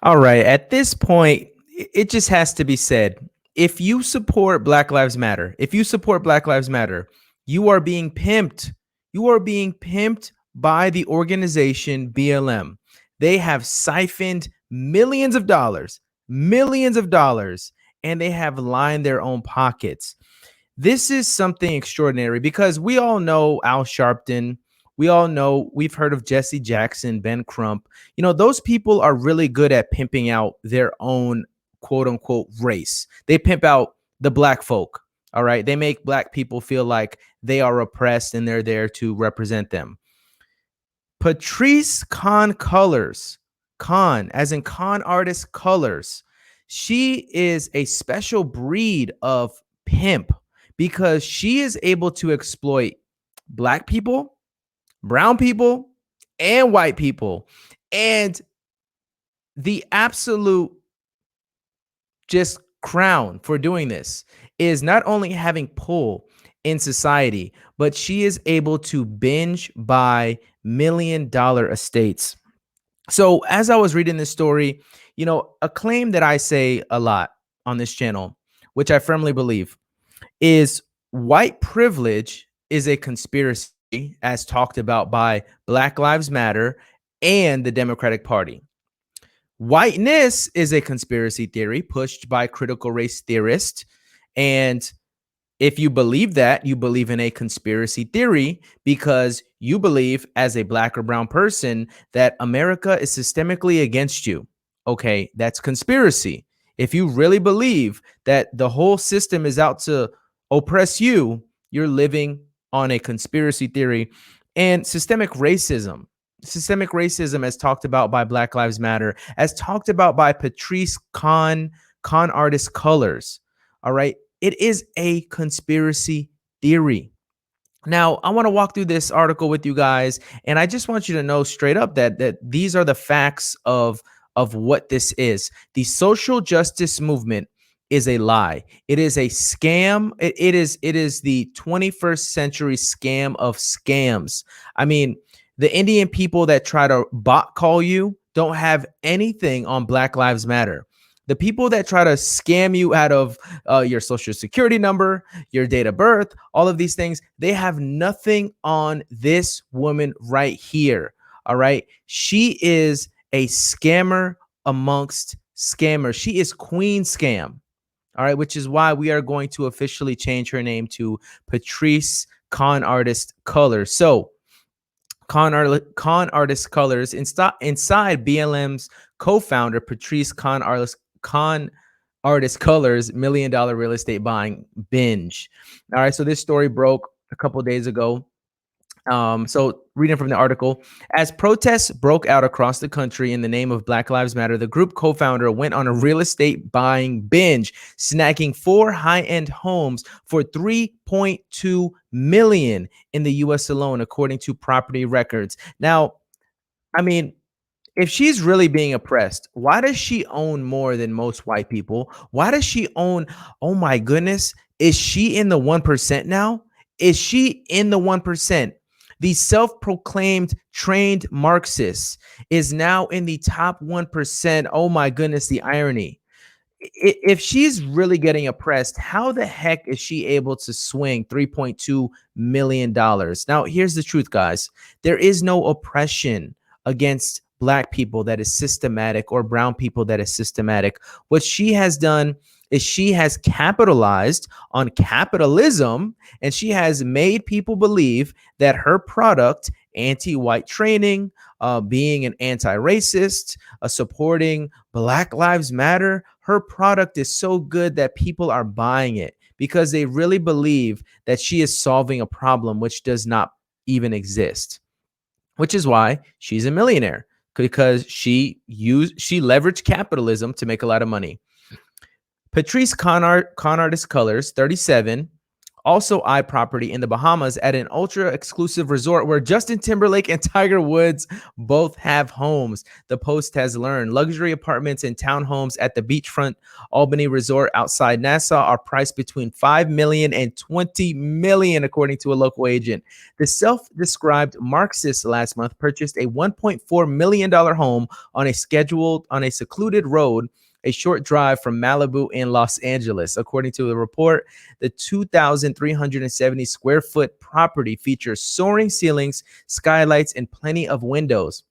All right. At this point, it just has to be said. If you support Black Lives Matter, if you support Black Lives Matter, you are being pimped. You are being pimped by the organization BLM. They have siphoned millions of dollars, and they have lined their own pockets. This is something extraordinary because we all know Al Sharpton. We all know, we've heard of Jesse Jackson, Ben Crump. You know, those people are really good at pimping out their own quote unquote race. They pimp out the black folk. All right. They make black people feel like they are oppressed and they're there to represent them. Patrisse Khan-Cullors, Khan, as in con artist colors, she is a special breed of pimp because she is able to exploit black people, brown people, and white people. And the absolute just crown for doing this is not only having pull in society, but she is able to binge buy $1 million estates. So as I was reading this story, you know, a claim that I say a lot on this channel, which I firmly believe, is white privilege is a conspiracy as talked about by Black Lives Matter and the Democratic Party. Whiteness is a conspiracy theory pushed by critical race theorists. And if you believe that, you believe in a conspiracy theory because you believe as a black or brown person that America is systemically against you. Okay, that's conspiracy. If you really believe that the whole system is out to oppress you, you're living on a conspiracy theory. And systemic racism as talked about by Black Lives Matter, as talked about by Patrisse con artist colors. All right, it is a conspiracy theory. Now, I want to walk through this article with you guys, and I just want you to know straight up that these are the facts of what this is. The social justice movement is a lie. It is a scam. It is the 21st century scam of scams. I mean, the Indian people that try to bot call you don't have anything on Black Lives Matter. The people that try to scam you out of your social security number, your date of birth, all of these things, they have nothing on this woman right here. All right. She is a scammer amongst scammers. She is Queen Scam. All right. Which is why we are going to officially change her name to Patrisse Con Artist Colors. So, Con Artist Colors inside BLM's co-founder Patrisse Con Artist Colors $1 million real estate buying binge. All right, so this story broke a couple days ago. So reading from the article, as protests broke out across the country in the name of Black Lives Matter, the group co-founder went on a real estate buying binge, snagging 4 high-end homes for $3.2 million in the US alone, according to property records. Now, I mean, if she's really being oppressed, why does she own more than most white people? Why does she own, oh my goodness, is she in the 1% now? Is she in the 1%? The self-proclaimed trained Marxist is now in the top 1%. Oh my goodness, the irony. If she's really getting oppressed, how the heck is she able to swing $3.2 million? Now, here's the truth, guys. There is no oppression against black people that is systematic or brown people that is systematic. What she has done is she has capitalized on capitalism, and she has made people believe that her product, anti-white training, being an anti-racist, supporting Black Lives Matter, her product is so good that people are buying it because they really believe that she is solving a problem which does not even exist, which is why she's a millionaire, because she leveraged capitalism to make a lot of money. Patrisse Con Artist Colors, 37, also iProperty in the Bahamas at an ultra exclusive resort where Justin Timberlake and Tiger Woods both have homes. The Post has learned luxury apartments and townhomes at the beachfront Albany Resort outside Nassau are priced between $5 million and $20 million, according to a local agent. The self-described Marxist last month purchased a $1.4 million home on a secluded road a short drive from Malibu in Los Angeles. According to the report, the 2,370 square foot property features soaring ceilings, skylights, and plenty of windows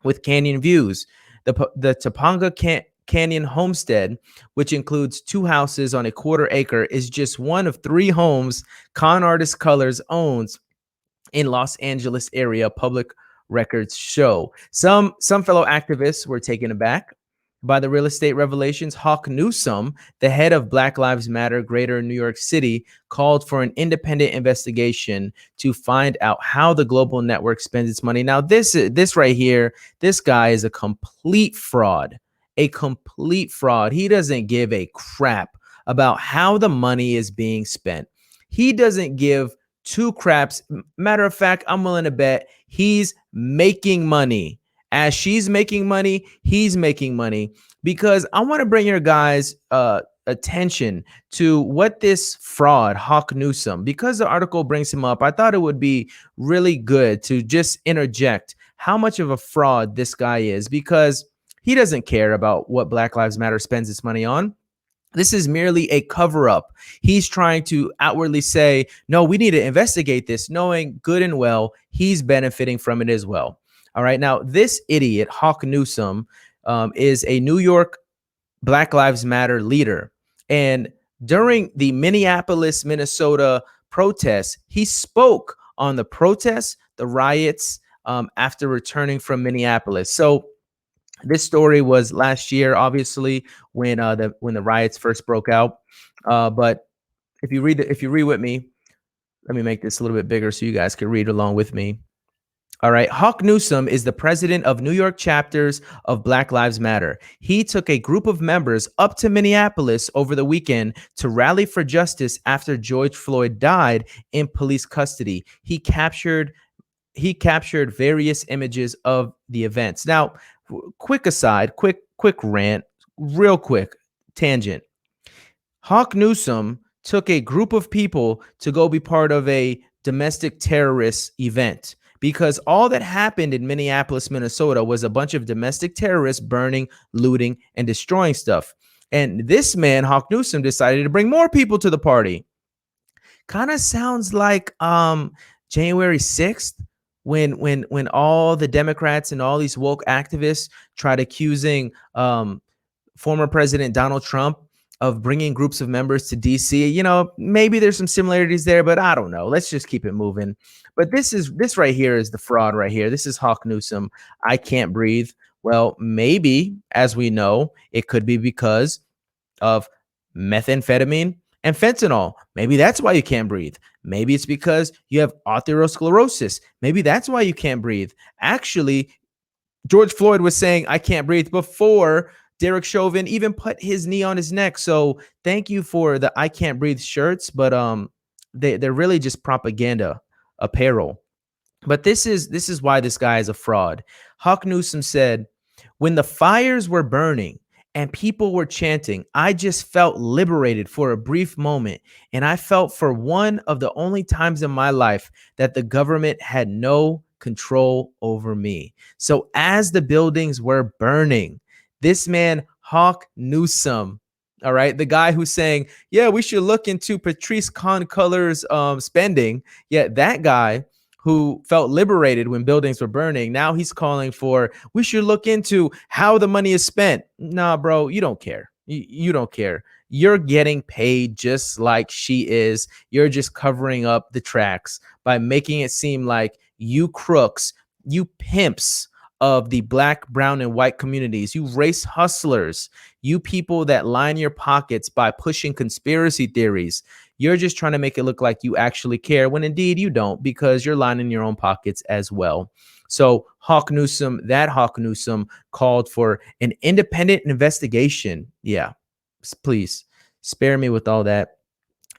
with canyon views. The Topanga Canyon Homestead, which includes 2 houses on a quarter acre, is just one of 3 homes ConservativeRepublic owns in Los Angeles area, public records show. Some fellow activists were taken aback by the real estate revelations. Hawk Newsome, the head of Black Lives Matter Greater New York City, called for an independent investigation to find out how the global network spends its money. Now, this right here, this guy is a complete fraud. A complete fraud. He doesn't give a crap about how the money is being spent. He doesn't give 2 craps. Matter of fact, I'm willing to bet he's making money. As she's making money, he's making money. Because I want to bring your guys' attention to what this fraud, Hawk Newsome, because the article brings him up, I thought it would be really good to just interject how much of a fraud this guy is, because he doesn't care about what Black Lives Matter spends its money on. This is merely a cover-up. He's trying to outwardly say, no, we need to investigate this, knowing good and well he's benefiting from it as well. All right. Now, this idiot, Hawk Newsome, is a New York Black Lives Matter leader. And during the Minneapolis, Minnesota protests, he spoke on the protests, the riots, after returning from Minneapolis. So this story was last year, obviously, when the riots first broke out. But if you read with me, let me make this a little bit bigger so you guys can read along with me. All right. Hawk Newsome is the president of New York chapters of Black Lives Matter. He took a group of members up to Minneapolis over the weekend to rally for justice after George Floyd died in police custody. He captured various images of the events. Now, quick aside, quick rant, real quick tangent. Hawk Newsome took a group of people to go be part of a domestic terrorist event, because all that happened in Minneapolis, Minnesota was a bunch of domestic terrorists burning, looting, and destroying stuff. And this man, Hawk Newsome, decided to bring more people to the party. Kind of sounds like January 6th, when all the Democrats and all these woke activists tried accusing former President Donald Trump of bringing groups of members to DC. You know, maybe there's some similarities there, but I don't know. Let's just keep it moving. But this right here is the fraud right here. This is Hawk Newsome. I can't breathe. Well, maybe, as we know, it could be because of methamphetamine and fentanyl. Maybe that's why you can't breathe. Maybe it's because you have atherosclerosis. Maybe that's why you can't breathe. Actually, George Floyd was saying, I can't breathe, before Derek Chauvin even put his knee on his neck. So thank you for the I can't breathe shirts, but they're really just propaganda apparel. But this is why this guy is a fraud. Hawk Newsome said, when the fires were burning and people were chanting, I just felt liberated for a brief moment. And I felt for one of the only times in my life that the government had no control over me. So as the buildings were burning, this man, Hawk Newsome, all right, the guy who's saying, yeah, we should look into Patrisse Khan-Cullors' spending. Yeah, that guy who felt liberated when buildings were burning, now he's calling for, we should look into how the money is spent. Nah, bro, you don't care. You don't care. You're getting paid just like she is. You're just covering up the tracks by making it seem like you crooks, you pimps of the black, brown, and white communities, you race hustlers, you people that line your pockets by pushing conspiracy theories. You're just trying to make it look like you actually care, when indeed you don't, because you're lining your own pockets as well. So Hawk Newsome called for an independent investigation. Yeah, please spare me with all that.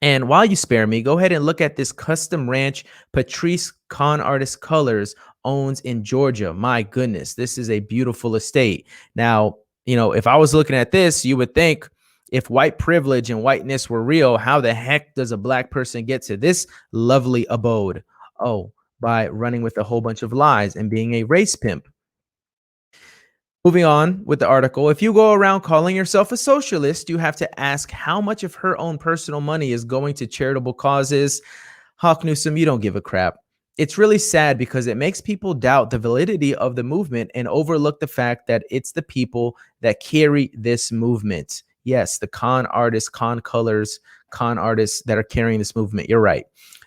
And while you spare me, go ahead and look at this custom ranch Patrisse Khan-Cullors owns in Georgia. My goodness, this is a beautiful estate. Now, if I was looking at this, you would think if white privilege and whiteness were real, how the heck does a black person get to this lovely abode? Oh, by running with a whole bunch of lies and being a race pimp. Moving on with the article, if you go around calling yourself a socialist, you have to ask how much of her own personal money is going to charitable causes. Hawk Newsom, you don't give a crap. It's really sad because it makes people doubt the validity of the movement and overlook the fact that it's the people that carry this movement. Yes, the con artists, con artists that are carrying this movement. You're right.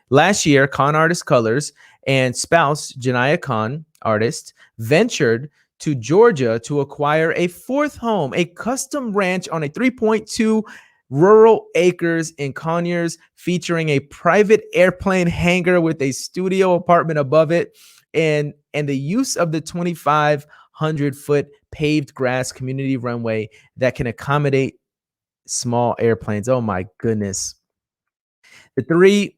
Last year, con artist Colors and spouse Janaya Khan, artist, ventured to Georgia to acquire a fourth home, a custom ranch on a 3.2 rural acres in Conyers, featuring a private airplane hangar with a studio apartment above it, and the use of the 2,500-foot paved grass community runway that can accommodate small airplanes. Oh my goodness. The three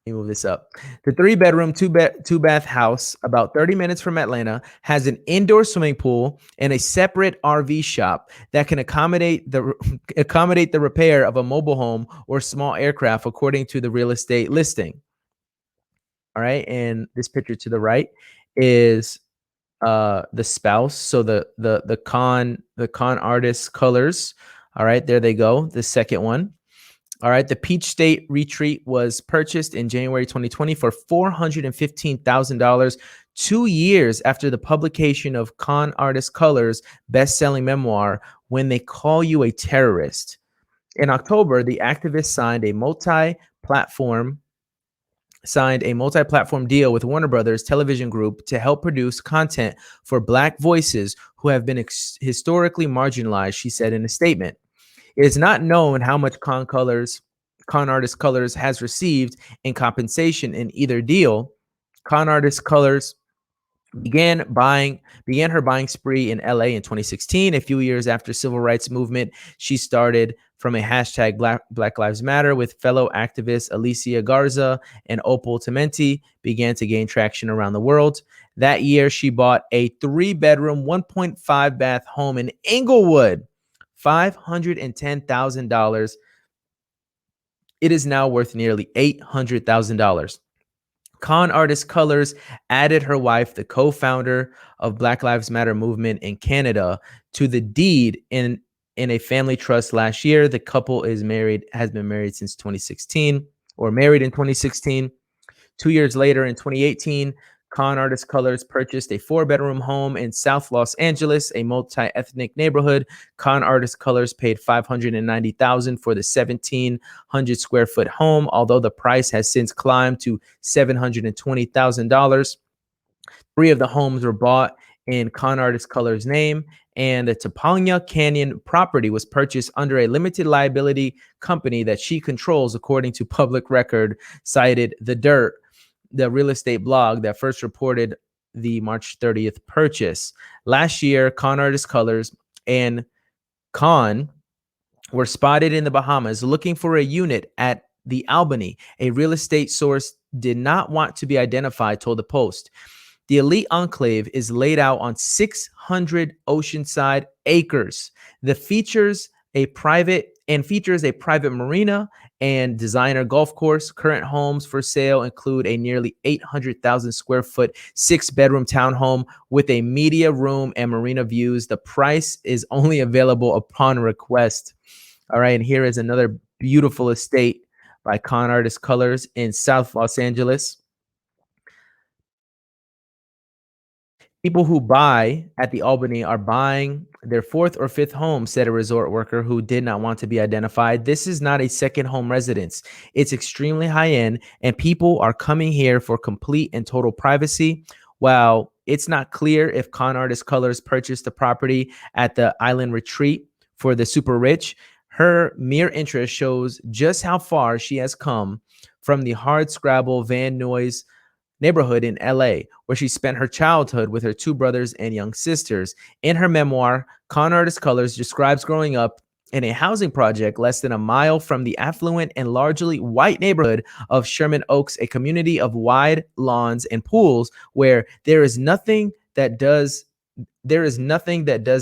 Let me move this up. The three-bedroom, two-bath house, about 30 minutes from Atlanta, has an indoor swimming pool and a separate RV shop that can accommodate the repair of a mobile home or small aircraft, according to the real estate listing. All right, and this picture to the right is the spouse. So the con artist colors. All right, there they go. The second one. All right. The Peach State Retreat was purchased in January 2020 for $415,000, 2 years after the publication of Con Artist Colors' best-selling memoir, When They Call You a Terrorist. In October, the activist signed a multi-platform deal with Warner Brothers Television Group to help produce content for Black voices who have been historically marginalized, she said in a statement. It is not known how much Con Artist Colors has received in compensation in either deal. Con Artist Colors began her buying spree in LA in 2016. A few years after civil rights movement, she started from a hashtag Black Lives Matter with fellow activists Alicia Garza and Opal Tomenti began to gain traction around the world. That year, she bought a 3-bedroom, 1.5 bath home in Inglewood, $510,000. It is now worth nearly $800,000. Con Artist Colors added her wife, the co-founder of Black Lives Matter movement in Canada, to the deed in a family trust last year. The couple has been married since 2016, or married in 2016. 2 years later, in 2018, Con Artist Colors purchased a 4-bedroom home in South Los Angeles, a multi-ethnic neighborhood. Con Artist Colors paid $590,000 for the 1,700 square foot home, although the price has since climbed to $720,000. 3 of the homes were bought in Con Artist Colors' name, and the Topanga Canyon property was purchased under a limited liability company that she controls, according to public record cited The Dirt, the real estate blog that first reported the March 30th purchase. Last year, Con Artist Colors and Con were spotted in the Bahamas looking for a unit at the Albany. A real estate source did not want to be identified, told the Post. The elite enclave is laid out on 600 oceanside acres. The features a private marina and designer golf course. Current homes for sale include a nearly 800,000 square foot 6-bedroom townhome with a media room and marina views. The price is only available upon request. All right, and here is another beautiful estate by Con Artist Colors in South Los Angeles. People who buy at the Albany are buying their 4th or 5th home, said a resort worker who did not want to be identified. This is not a second home residence. It's extremely high end, and people are coming here for complete and total privacy. While it's not clear if Con Artist Colors purchased the property at the Island Retreat for the super rich, her mere interest shows just how far she has come from the hardscrabble Van Nuys neighborhood in LA, where she spent her childhood with her 2 brothers and young sisters. In her memoir, Con Artist Colors describes growing up in a housing project less than a mile from the affluent and largely white neighborhood of Sherman Oaks, a community of wide lawns and pools where there is nothing that does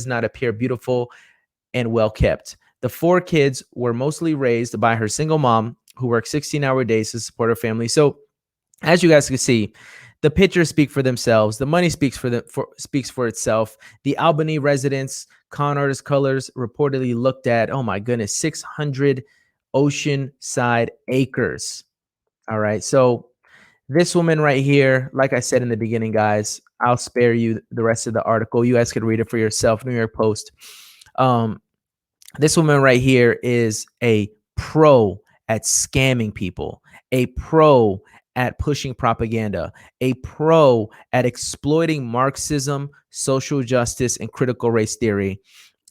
not appear beautiful and well kept. The four kids were mostly raised by her single mom who worked 16-hour days to support her family. So as you guys can see, the pictures speak for themselves. The money speaks for itself. The Albany residents, con artist colors reportedly looked at, oh my goodness, 600 oceanside acres. All right. So this woman right here, like I said in the beginning, guys, I'll spare you the rest of the article. You guys could read it for yourself. New York Post. Um, this woman right here is a pro at scamming people, a pro at pushing propaganda, a pro at exploiting Marxism, social justice, and critical race theory.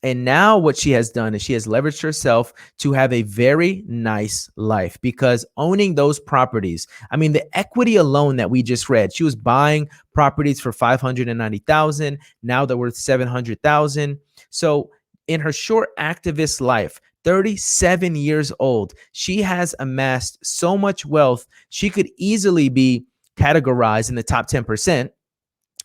And now what she has done is she has leveraged herself to have a very nice life, because owning those properties, I mean, the equity alone that we just read, she was buying properties for 590,000. Now they're worth 700,000. So in her short activist life, 37 years old, she has amassed so much wealth, she could easily be categorized in the top 10%.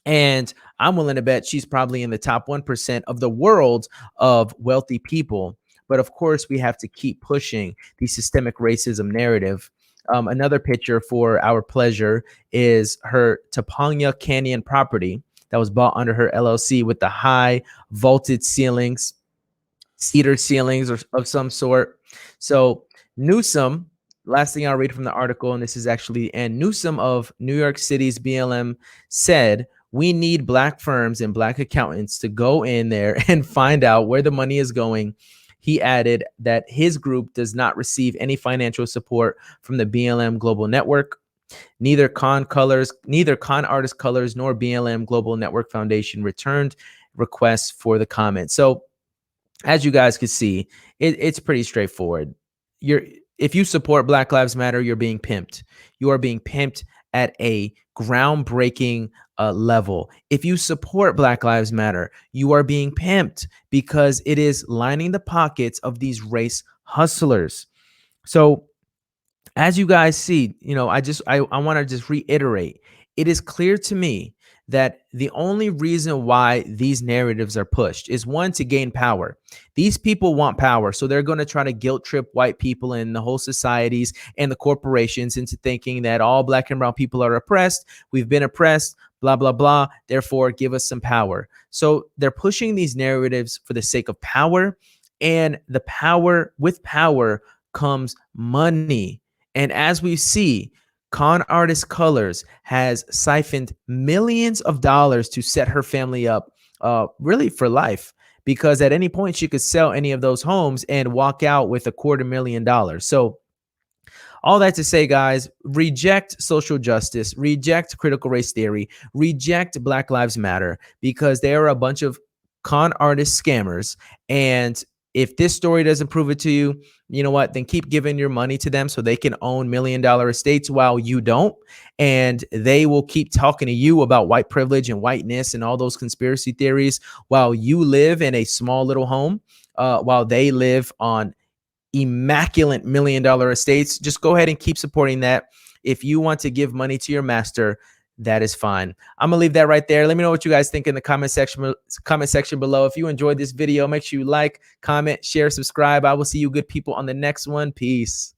And I'm willing to bet she's probably in the top 1% of the world of wealthy people. But of course, we have to keep pushing the systemic racism narrative. Another picture for our pleasure is her Topanga Canyon property that was bought under her LLC with the high vaulted ceilings, cedar ceilings or of some sort. So Newsom, last thing I'll read from the article, and this is actually, and Newsom of New York City's BLM said, we need black firms and black accountants to go in there and find out where the money is going. He added that his group does not receive any financial support from the BLM Global Network. Neither Con Artist Colors nor BLM Global Network Foundation returned requests for the comment. So as you guys can see, it's pretty straightforward. If you support Black Lives Matter, you're being pimped. You are being pimped at a groundbreaking level. If you support Black Lives Matter, you are being pimped because it is lining the pockets of these race hustlers. So as you guys see, I want to just reiterate, it is clear to me that the only reason why these narratives are pushed is, one, to gain power. These people want power, so they're going to try to guilt trip white people and the whole societies and the corporations into thinking that all black and brown people are oppressed. We've been oppressed, blah, blah, blah. Therefore, give us some power. So they're pushing these narratives for the sake of power, and with power comes money. And as we see, Con Artist Colors has siphoned millions of dollars to set her family up really for life, because at any point she could sell any of those homes and walk out with $250,000. So all that to say, guys, reject social justice, reject critical race theory, reject Black Lives Matter, because they are a bunch of con artist scammers. And if this story doesn't prove it to you, you know what? Then keep giving your money to them so they can own $1 million estates while you don't. And they will keep talking to you about white privilege and whiteness and all those conspiracy theories while you live in a small little home, while they live on immaculate $1 million estates. Just go ahead and keep supporting that. If you want to give money to your master, that is fine. I'm gonna leave that right there. Let me know what you guys think in the comment section below. If you enjoyed this video, make sure you like, comment, share, subscribe. I will see you good people on the next one. Peace.